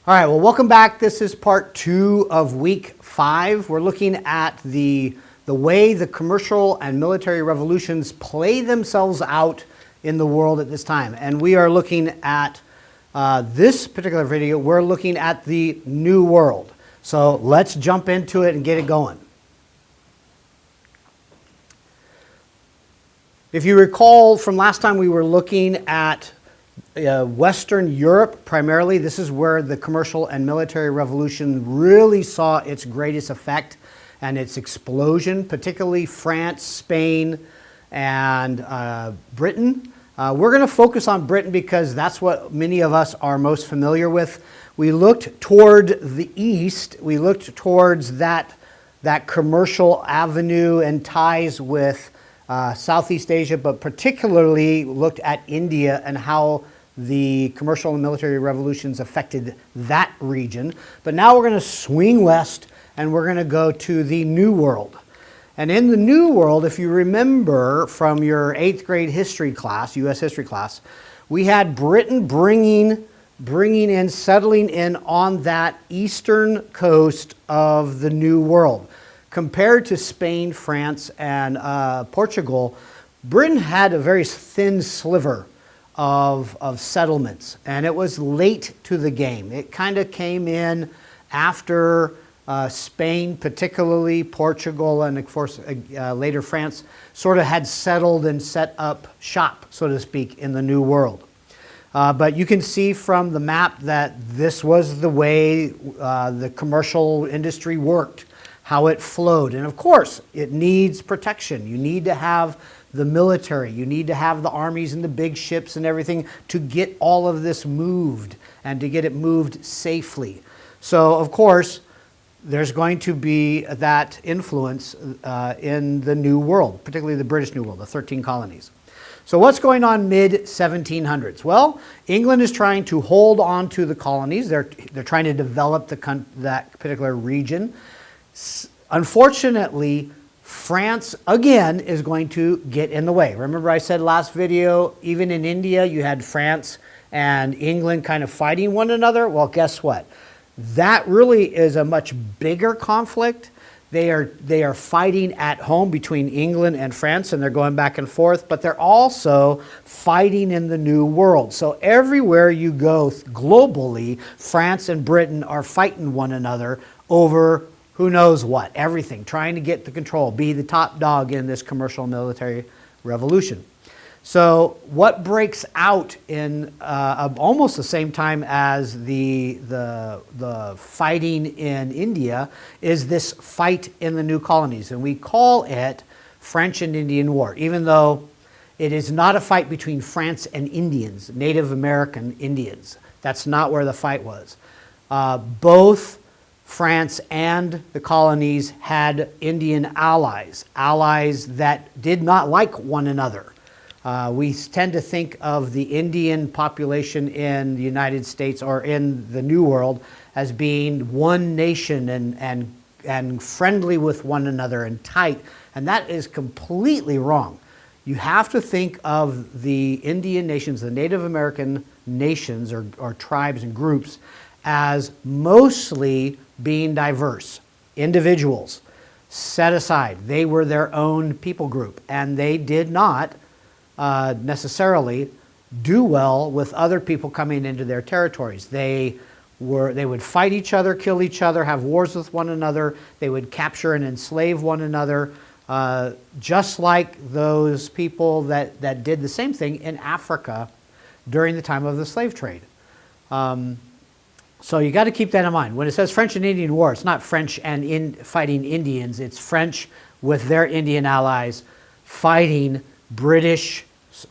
All right, well, welcome back. This is part 2 of week 5. We're looking at the way the commercial and military revolutions play themselves out in the world at this time. And we are looking at this particular video, we're looking at the New World. So let's jump into it and get it going. If you recall from last time, we were looking at Western Europe primarily. This is where the commercial and military revolution really saw its greatest effect and its explosion, particularly France, Spain, and Britain. We're going to focus on Britain because that's what many of us are most familiar with. We looked toward the east. We looked towards that commercial avenue and ties with Southeast Asia, but particularly looked at India and how the commercial and military revolutions affected that region. But now we're going to swing west and we're going to go to the New World. And in the New World, if you remember from your 8th grade history class, U.S. history class, we had Britain bringing in, settling in on that eastern coast of the New World. Compared to Spain, France, and Portugal, Britain had a very thin sliver of settlements, and it was late to the game. It kind of came in after Spain, particularly Portugal, and of course later France, sort of had settled and set up shop, so to speak, in the New World. But you can see from the map that this was the way the commercial industry worked, how it flowed. And of course, it needs protection. You need to have the military. You need to have the armies and the big ships and everything to get all of this moved and to get it moved safely. So, of course, there's going to be that influence in the New World, particularly the British New World, the 13 colonies. So what's going on mid-1700s? Well, England is trying to hold on to the colonies. They're trying to develop that particular region. Unfortunately, France, again, is going to get in the way. Remember I said last video, even in India, you had France and England kind of fighting one another? Well, guess what? That really is a much bigger conflict. They are fighting at home between England and France, and they're going back and forth, but they're also fighting in the New World. So everywhere you go globally, France and Britain are fighting one another over who knows what, everything, trying to get the control, be the top dog in this commercial military revolution. So what breaks out in almost the same time as the fighting in India is this fight in the new colonies. And we call it French and Indian War, even though it is not a fight between France and Indians, Native American Indians. That's not where the fight was. Both France and the colonies had Indian allies that did not like one another. We tend to think of the Indian population in the United States or in the New World as being one nation and friendly with one another and tight, and that is completely wrong. You have to think of the Indian nations, the Native American nations or tribes and groups, as mostly being diverse, individuals set aside. They were their own people group, and they did not necessarily do well with other people coming into their territories. They would fight each other, kill each other, have wars with one another. They would capture and enslave one another, just like those people that did the same thing in Africa during the time of the slave trade. So you got to keep that in mind. When it says French and Indian War, it's not French and fighting Indians. It's French with their Indian allies fighting British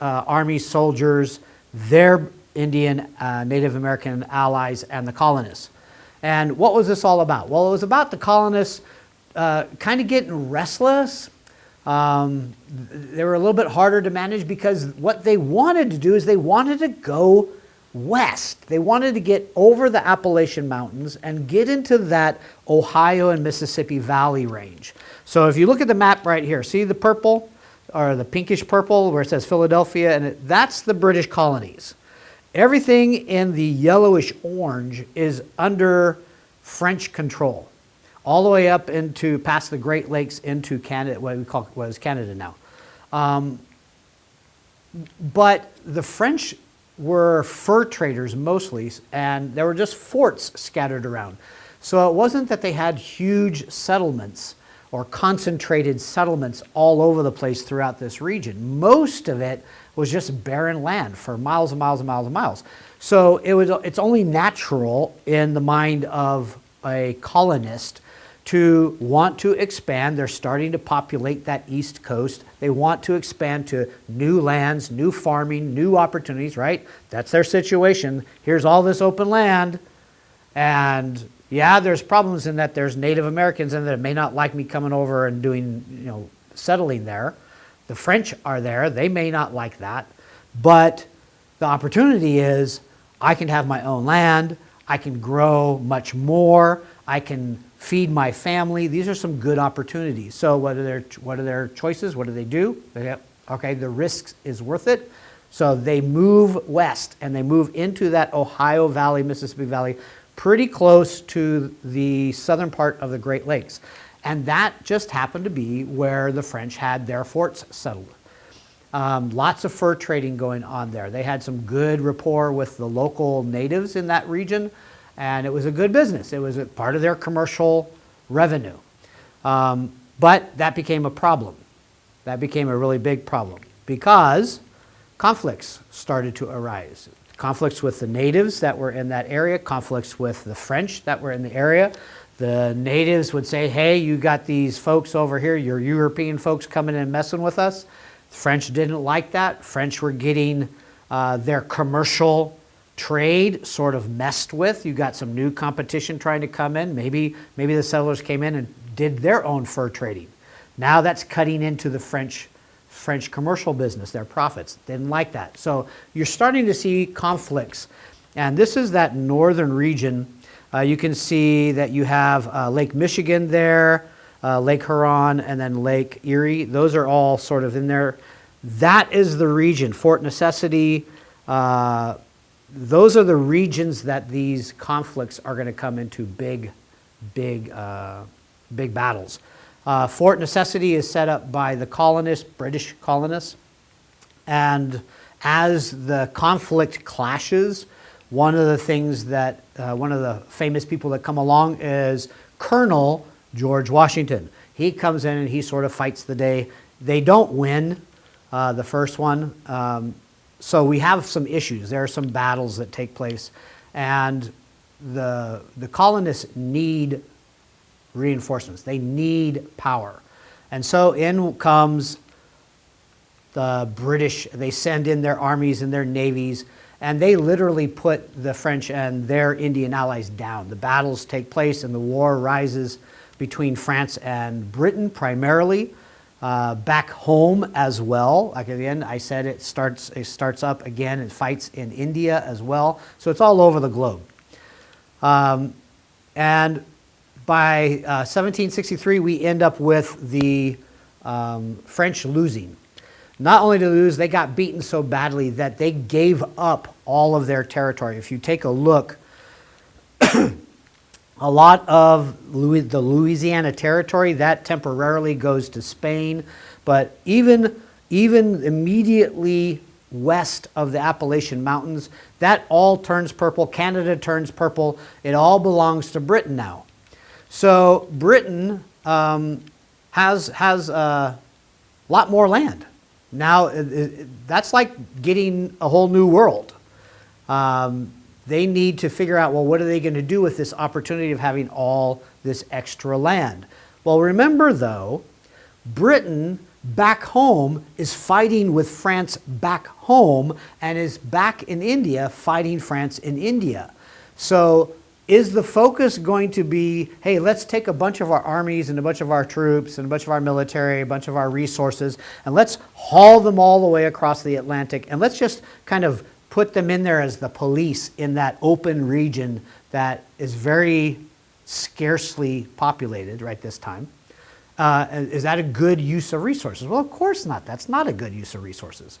Army soldiers, their Indian Native American allies, and the colonists. And what was this all about? Well, it was about the colonists kind of getting restless. They were a little bit harder to manage because what they wanted to do is they wanted to go west. They wanted to get over the Appalachian Mountains and get into that Ohio and Mississippi Valley range. So if you look at the map right here, see the purple or the pinkish purple where it says Philadelphia, and that's the British colonies. Everything in the yellowish orange is under French control, all the way up into past the Great Lakes into Canada, what is Canada now. But the French were fur traders mostly, and there were just forts scattered around. So it wasn't that they had huge settlements or concentrated settlements all over the place throughout this region. Most of it was just barren land for miles and miles and miles and miles. So it's only natural in the mind of a colonist to want to expand. They're starting to populate that East Coast. They want to expand to new lands, new farming, new opportunities, right? That's their situation. Here's all this open land. And yeah, there's problems in that there's Native Americans in that may not like me coming over and doing, settling there. The French are there. They may not like that. But the opportunity is I can have my own land. I can grow much more. I can feed my family. These are some good opportunities. So what are their choices? What do they do? Okay, the risk is worth it. So they move west and they move into that Ohio Valley, Mississippi Valley, pretty close to the southern part of the Great Lakes. And that just happened to be where the French had their forts settled. Lots of fur trading going on there. They had some good rapport with the local natives in that region, and it was a good business. It was a part of their commercial revenue. But that became a problem. That became a really big problem because conflicts started to arise. Conflicts with the natives that were in that area, conflicts with the French that were in the area. The natives would say, hey, you got these folks over here, your European folks coming in and messing with us. The French didn't like that. French were getting their commercial trade sort of messed with. You got some new competition trying to come in. Maybe the settlers came in and did their own fur trading. Now that's cutting into the French commercial business, their profits. Didn't like that. So you're starting to see conflicts. And this is that northern region. You can see that you have Lake Michigan there, Lake Huron, and then Lake Erie. Those are all sort of in there. That is the region. Fort Necessity. Those are the regions that these conflicts are going to come into big battles. Fort Necessity is set up by the colonists, British colonists. And as the conflict clashes, one of the things that, one of the famous people that come along is Colonel George Washington. He comes in and he sort of fights the day. They don't win the first one. So we have some issues. There are some battles that take place. And the colonists need reinforcements. They need power. And so in comes the British. They send in their armies and their navies, and they literally put the French and their Indian allies down. The battles take place and the war rises between France and Britain primarily. Back home as well. Like at the end, I said it starts up again and fights in India as well. So it's all over the globe. And by 1763, we end up with the French losing. Not only did they lose, they got beaten so badly that they gave up all of their territory. If you take a look, a lot of the Louisiana territory, that temporarily goes to Spain. But even immediately west of the Appalachian Mountains, that all turns purple. Canada turns purple. It all belongs to Britain now. So Britain has a lot more land. Now, that's like getting a whole new world. They need to figure out, well, what are they going to do with this opportunity of having all this extra land? Well, remember, though, Britain back home is fighting with France back home and is back in India fighting France in India. So is the focus going to be, hey, let's take a bunch of our armies and a bunch of our troops and a bunch of our military, a bunch of our resources, and let's haul them all the way across the Atlantic, and let's just kind of put them in there as the police in that open region that is very scarcely populated right this time? Is that a good use of resources? Well, of course not. That's not a good use of resources.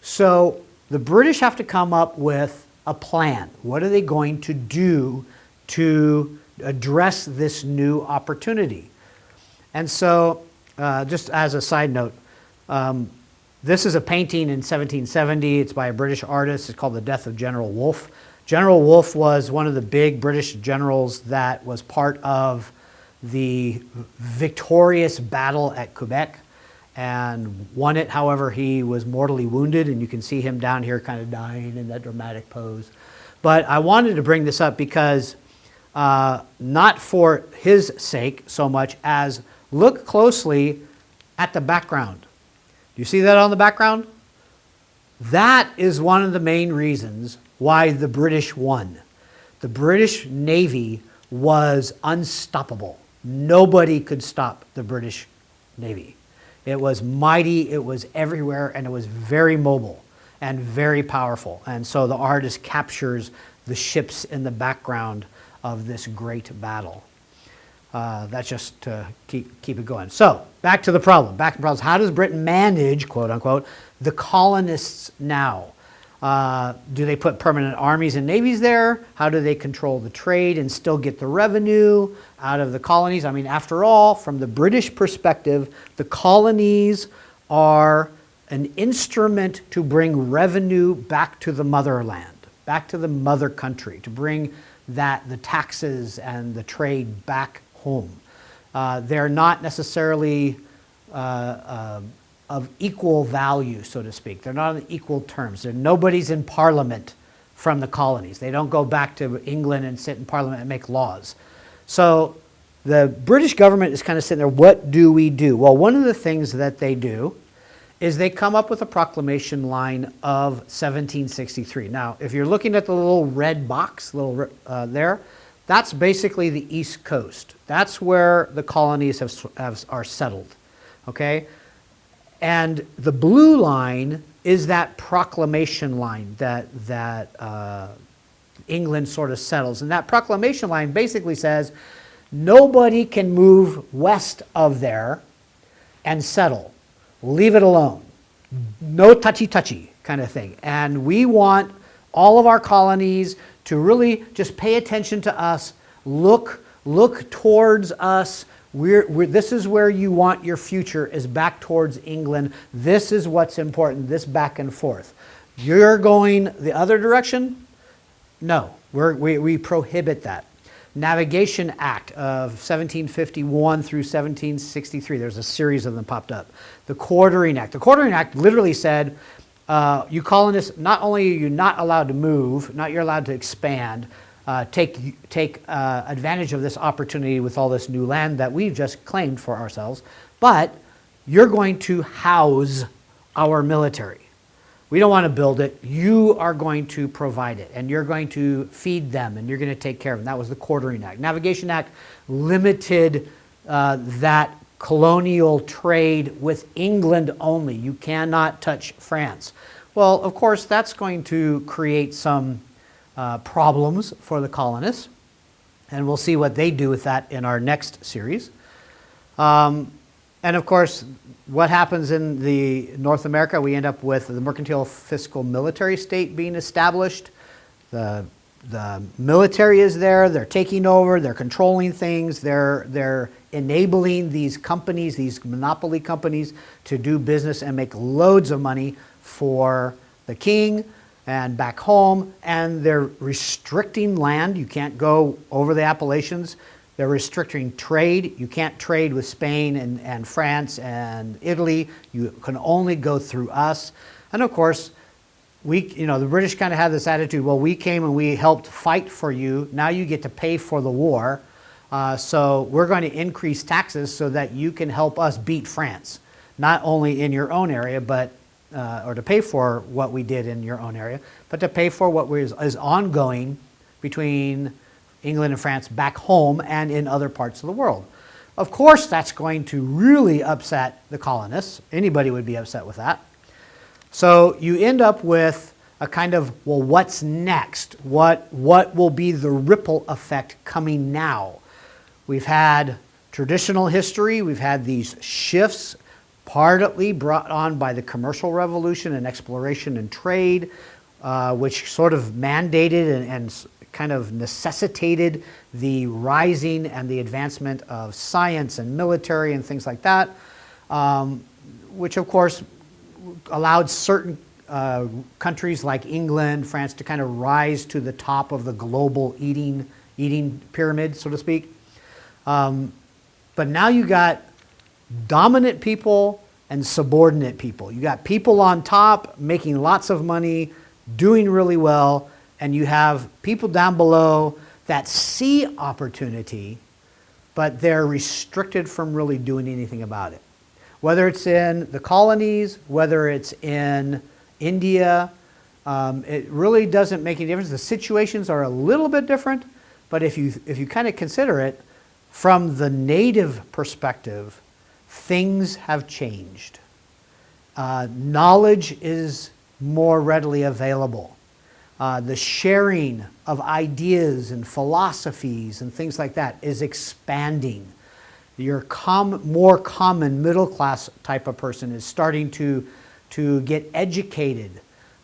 So the British have to come up with a plan. What are they going to do to address this new opportunity? And so, just as a side note, this is a painting in 1770. It's by a British artist. It's called The Death of General Wolfe. General Wolfe was one of the big British generals that was part of the victorious battle at Quebec and won it. However, he was mortally wounded, and you can see him down here kind of dying in that dramatic pose. But I wanted to bring this up because not for his sake so much as look closely at the background. Do you see that on the background? That is one of the main reasons why the British won. The British Navy was unstoppable. Nobody could stop the British Navy. It was mighty, it was everywhere, and it was very mobile and very powerful. And so the artist captures the ships in the background of this great battle. That's just to keep it going. So back to the problem. Back to the problems. How does Britain manage, quote unquote, the colonists now? Do they put permanent armies and navies there? How do they control the trade and still get the revenue out of the colonies? I mean, after all, from the British perspective, the colonies are an instrument to bring revenue back to the motherland, back to the mother country, to bring the taxes and the trade back home. They're not necessarily of equal value, so to speak. They're not on equal terms. Nobody's in Parliament from the colonies. They don't go back to England and sit in Parliament and make laws. So the British government is kind of sitting there, what do we do? Well, one of the things that they do is they come up with a proclamation line of 1763. Now, if you're looking at the little red box there, that's basically the East Coast. That's where the colonies are settled, okay? And the blue line is that proclamation line that England sort of settles. And that proclamation line basically says, nobody can move west of there and settle. Leave it alone. No touchy-touchy kind of thing. And we want all of our colonies to really just pay attention to us, look towards us. This is where you want your future, is back towards England. This is what's important, this back and forth. You're going the other direction? No, we prohibit that. Navigation Act of 1751 through 1763. There's a series of them popped up. The Quartering Act. The Quartering Act literally said, you colonists, not only are you not allowed to move, you're allowed to expand, take advantage of this opportunity with all this new land that we've just claimed for ourselves, but you're going to house our military. We don't want to build it. You are going to provide it, and you're going to feed them, and you're going to take care of them. That was the Quartering Act. Navigation Act limited that colonial trade with England only. You cannot touch France. Well, of course, that's going to create some problems for the colonists, and we'll see what they do with that in our next series. And of course, what happens in the North America, we end up with the mercantile fiscal military state being established. The military is there, they're taking over, they're controlling things, they're enabling these companies, these monopoly companies, to do business and make loads of money for the king and back home, and they're restricting land. You can't go over the Appalachians. They're restricting trade. You can't trade with Spain and France and Italy. You can only go through us. And of course, the British kind of had this attitude, well, we came and we helped fight for you. Now you get to pay for the war. So we're going to increase taxes so that you can help us beat France, not only in your own area, but or to pay for what we did in your own area, but to pay for what is ongoing between England and France back home and in other parts of the world. Of course, that's going to really upset the colonists. Anybody would be upset with that. So you end up with a kind of, well, what's next? What will be the ripple effect coming now? We've had traditional history. We've had these shifts, partly brought on by the commercial revolution and exploration and trade. which sort of mandated and kind of necessitated the rising and the advancement of science and military and things like that, which of course allowed certain countries like England, France to kind of rise to the top of the global eating pyramid, so to speak. But now you got dominant people and subordinate people. You got people on top making lots of money, doing really well, and you have people down below that see opportunity, but they're restricted from really doing anything about it. Whether it's in the colonies, whether it's in India, it really doesn't make any difference. The situations are a little bit different, but if you kind of consider it from the native perspective, things have changed. Knowledge is more readily available. The sharing of ideas and philosophies and things like that is expanding. Your more common middle class type of person is starting to get educated.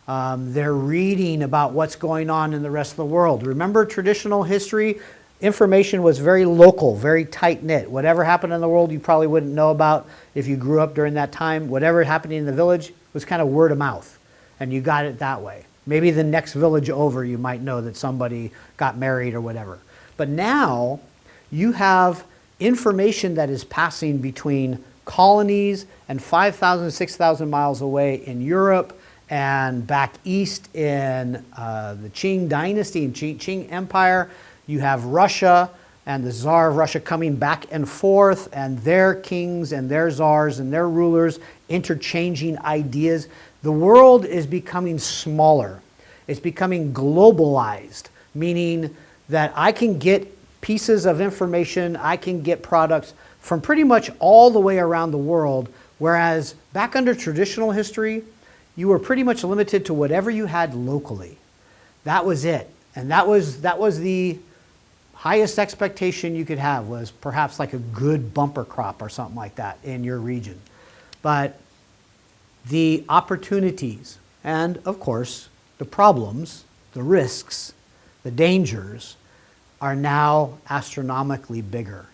They're reading about what's going on in the rest of the world. Remember traditional history? Information was very local, very tight-knit. Whatever happened in the world you probably wouldn't know about if you grew up during that time. Whatever happened in the village was kind of word of mouth, and you got it that way. Maybe the next village over you might know that somebody got married or whatever. But now you have information that is passing between colonies and 5,000, 6,000 miles away in Europe and back east in the Qing dynasty and Qing Empire. You have Russia and the Tsar of Russia coming back and forth, and their kings and their czars and their rulers interchanging ideas. The world is becoming smaller. It's becoming globalized, meaning that I can get pieces of information, I can get products from pretty much all the way around the world, whereas back under traditional history, you were pretty much limited to whatever you had locally. That was it. And that was the highest expectation you could have, was perhaps like a good bumper crop or something like that in your region. But the opportunities and, of course, the problems, the risks, the dangers are now astronomically bigger,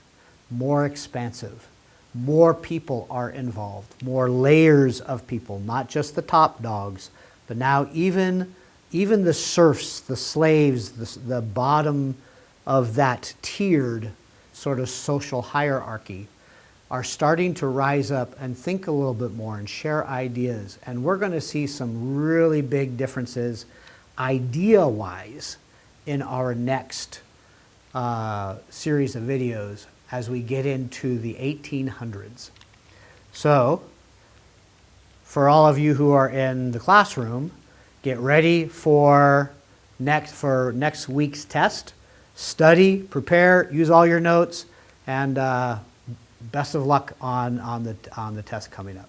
more expansive. More people are involved, more layers of people, not just the top dogs, but now even the serfs, the slaves, the bottom of that tiered sort of social hierarchy are starting to rise up and think a little bit more and share ideas. And we're going to see some really big differences idea-wise in our next series of videos as we get into the 1800s. So, for all of you who are in the classroom, get ready for next week's test. Study, prepare, use all your notes, and best of luck on the test coming up.